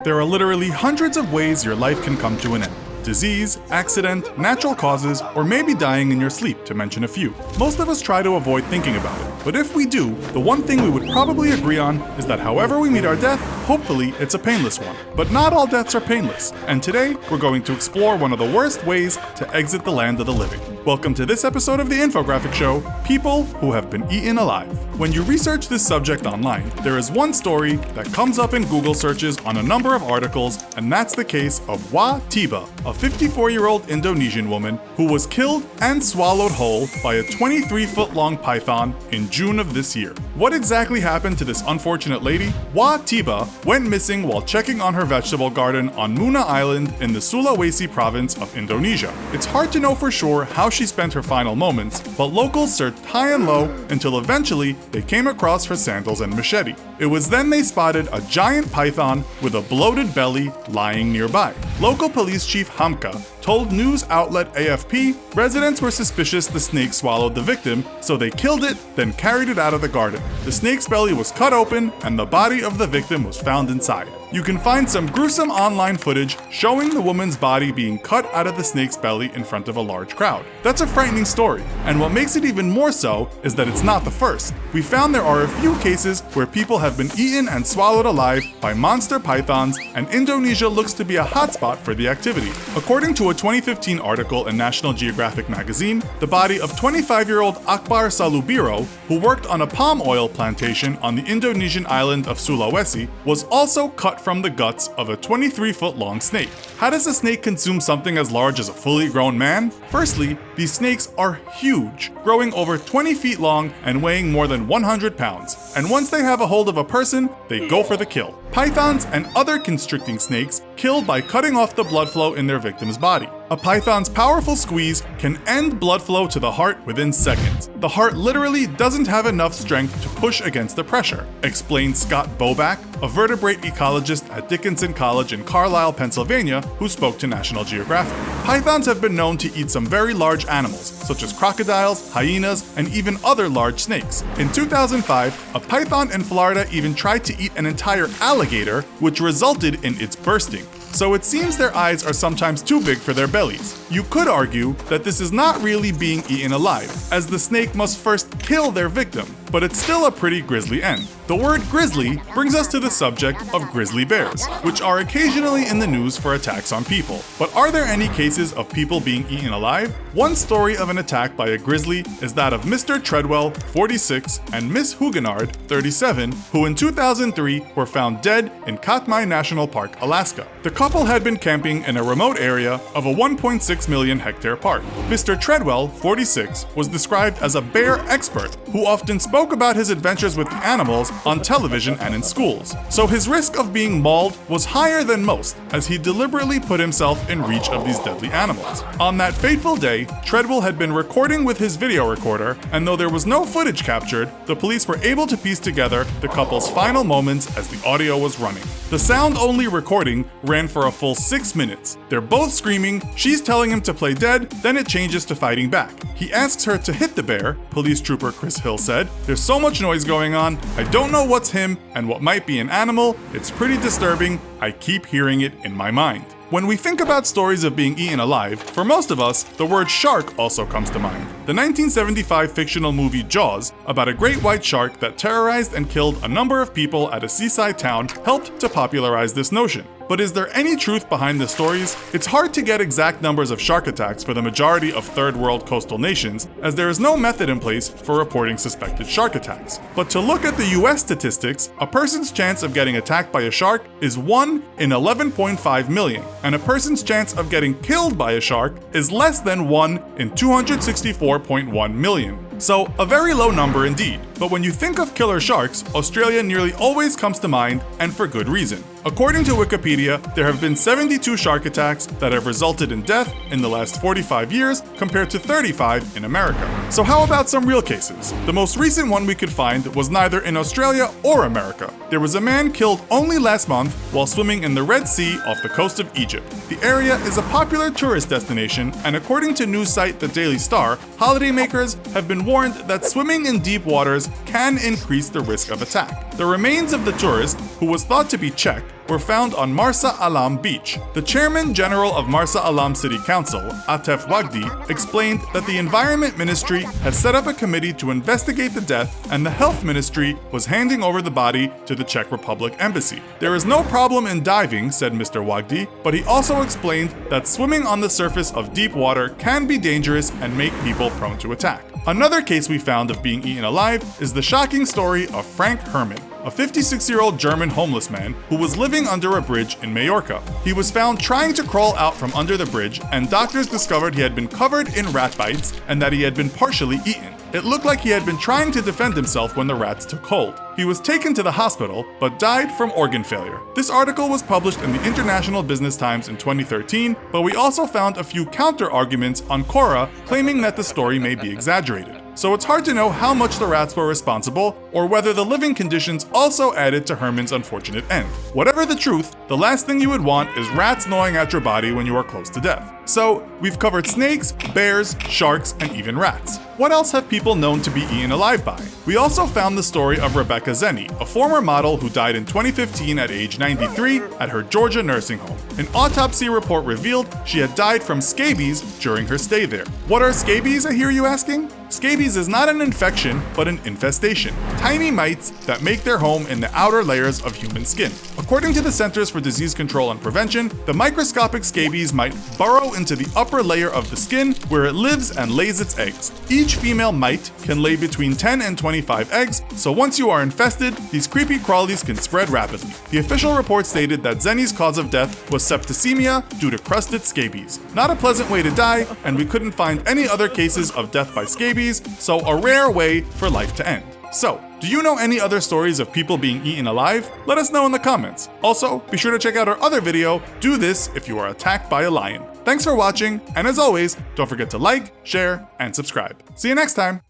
There are literally hundreds of ways your life can come to an end. Disease, accident, natural causes, or maybe dying in your sleep, to mention a few. Most of us try to avoid thinking about it, but if we do, the one thing we would probably agree on is that however we meet our death, hopefully it's a painless one. But not all deaths are painless, and today we're going to explore one of the worst ways to exit the land of the living. Welcome to this episode of the Infographic Show, People Who Have Been Eaten Alive. When you research this subject online, there is one story that comes up in Google searches on a number of articles, and that's the case of Wah Tiba, a 54-year-old Indonesian woman who was killed and swallowed whole by a 23-foot-long python in June of this year. What exactly happened to this unfortunate lady? Wah Tiba went missing while checking on her vegetable garden on Muna Island in the Sulawesi province of Indonesia. It's hard to know for sure how she spent her final moments, but locals searched high and low until eventually they came across her sandals and machete. It was then they spotted a giant python with a bloated belly lying nearby. Local police chief Hamka told news outlet AFP residents were suspicious the snake swallowed the victim, so they killed it, then carried it out of the garden. The snake's belly was cut open and the body of the victim was found inside. You can find some gruesome online footage showing the woman's body being cut out of the snake's belly in front of a large crowd. That's a frightening story, and what makes it even more so is that it's not the first. We found there are a few cases where people have been eaten and swallowed alive by monster pythons, and Indonesia looks to be a hotspot for the activity. According to a 2015 article in National Geographic magazine, the body of 25-year-old Akbar Salubiro, who worked on a palm oil plantation on the Indonesian island of Sulawesi, was also cut from the guts of a 23-foot-long snake. How does a snake consume something as large as a fully grown man? Firstly, these snakes are huge, growing over 20 feet long and weighing more than 100 pounds. And once they have a hold of a person, they go for the kill. Pythons and other constricting snakes kill by cutting off the blood flow in their victim's body. A python's powerful squeeze can end blood flow to the heart within seconds. The heart literally doesn't have enough strength to push against the pressure, explained Scott Boback, a vertebrate ecologist at Dickinson College in Carlisle, Pennsylvania, who spoke to National Geographic. Pythons have been known to eat some very large animals, such as crocodiles, hyenas, and even other large snakes. In 2005, a python in Florida even tried to eat an entire alligator, which resulted in its bursting. So it seems their eyes are sometimes too big for their bellies. You could argue that this is not really being eaten alive, as the snake must first kill their victim, but it's still a pretty grisly end. The word grizzly brings us to the subject of grizzly bears, which are occasionally in the news for attacks on people. But are there any cases of people being eaten alive? One story of an attack by a grizzly is that of Mr. Treadwell, 46, and Miss Huguenard, 37, who in 2003 were found dead in Katmai National Park, Alaska. The couple had been camping in a remote area of a 1.6 million hectare park. Mr. Treadwell, 46, was described as a bear expert who often spoke about his adventures with the animals on television and in schools. So his risk of being mauled was higher than most, as he deliberately put himself in reach of these deadly animals. On that fateful day, Treadwell had been recording with his video recorder, and though there was no footage captured, the police were able to piece together the couple's final moments as the audio was running. The sound-only recording ran for a full 6 minutes. They're both screaming, she's telling him to play dead, then it changes to fighting back. He asks her to hit the bear, police trooper Chris Hill said. There's so much noise going on, I don't know what's him and what might be an animal, it's pretty disturbing, I keep hearing it in my mind. When we think about stories of being eaten alive, for most of us, the word shark also comes to mind. The 1975 fictional movie Jaws, about a great white shark that terrorized and killed a number of people at a seaside town, helped to popularize this notion. But is there any truth behind the stories? It's hard to get exact numbers of shark attacks for the majority of third world coastal nations, as there is no method in place for reporting suspected shark attacks. But to look at the US statistics, a person's chance of getting attacked by a shark is 1 in 11.5 million, and a person's chance of getting killed by a shark is less than 1 in 264.1 million. So, a very low number indeed. But when you think of killer sharks, Australia nearly always comes to mind, and for good reason. According to Wikipedia, there have been 72 shark attacks that have resulted in death in the last 45 years, compared to 35 in America. So how about some real cases? The most recent one we could find was neither in Australia or America. There was a man killed only last month while swimming in the Red Sea off the coast of Egypt. The area is a popular tourist destination, and according to news site The Daily Star, holidaymakers have been warned that swimming in deep waters can increase the risk of attack. The remains of the tourist, who was thought to be Czech, were found on Marsa Alam Beach. The Chairman General of Marsa Alam City Council, Atef Wagdi, explained that the Environment Ministry has set up a committee to investigate the death, and the Health Ministry was handing over the body to the Czech Republic Embassy. There is no problem in diving, said Mr. Wagdi, but he also explained that swimming on the surface of deep water can be dangerous and make people prone to attack. Another case we found of being eaten alive is the shocking story of Frank Herrmann, a 56-year-old German homeless man who was living under a bridge in Majorca. He was found trying to crawl out from under the bridge, and doctors discovered he had been covered in rat bites and that he had been partially eaten. It looked like he had been trying to defend himself when the rats took hold. He was taken to the hospital, but died from organ failure. This article was published in the International Business Times in 2013, but we also found a few counter-arguments on Quora claiming that the story may be exaggerated. So it's hard to know how much the rats were responsible, or whether the living conditions also added to Herrmann's unfortunate end. Whatever the truth, the last thing you would want is rats gnawing at your body when you are close to death. So, we've covered snakes, bears, sharks, and even rats. What else have people known to be eaten alive by? We also found the story of Rebecca Zenny, a former model who died in 2015 at age 93 at her Georgia nursing home. An autopsy report revealed she had died from scabies during her stay there. What are scabies, I hear you asking? Scabies is not an infection, but an infestation. Tiny mites that make their home in the outer layers of human skin. According to the Centers for Disease Control and Prevention, the microscopic scabies might burrow into the upper layer of the skin where it lives and lays its eggs. Each female mite can lay between 10 and 25 eggs, so once you are infested, these creepy crawlies can spread rapidly. The official report stated that Zenny's cause of death was septicemia due to crusted scabies. Not a pleasant way to die, and we couldn't find any other cases of death by scabies, so a rare way for life to end. So, do you know any other stories of people being eaten alive? Let us know in the comments. Also, be sure to check out our other video, Do This If You Are Attacked by a Lion. Thanks for watching, and as always, don't forget to like, share, and subscribe. See you next time!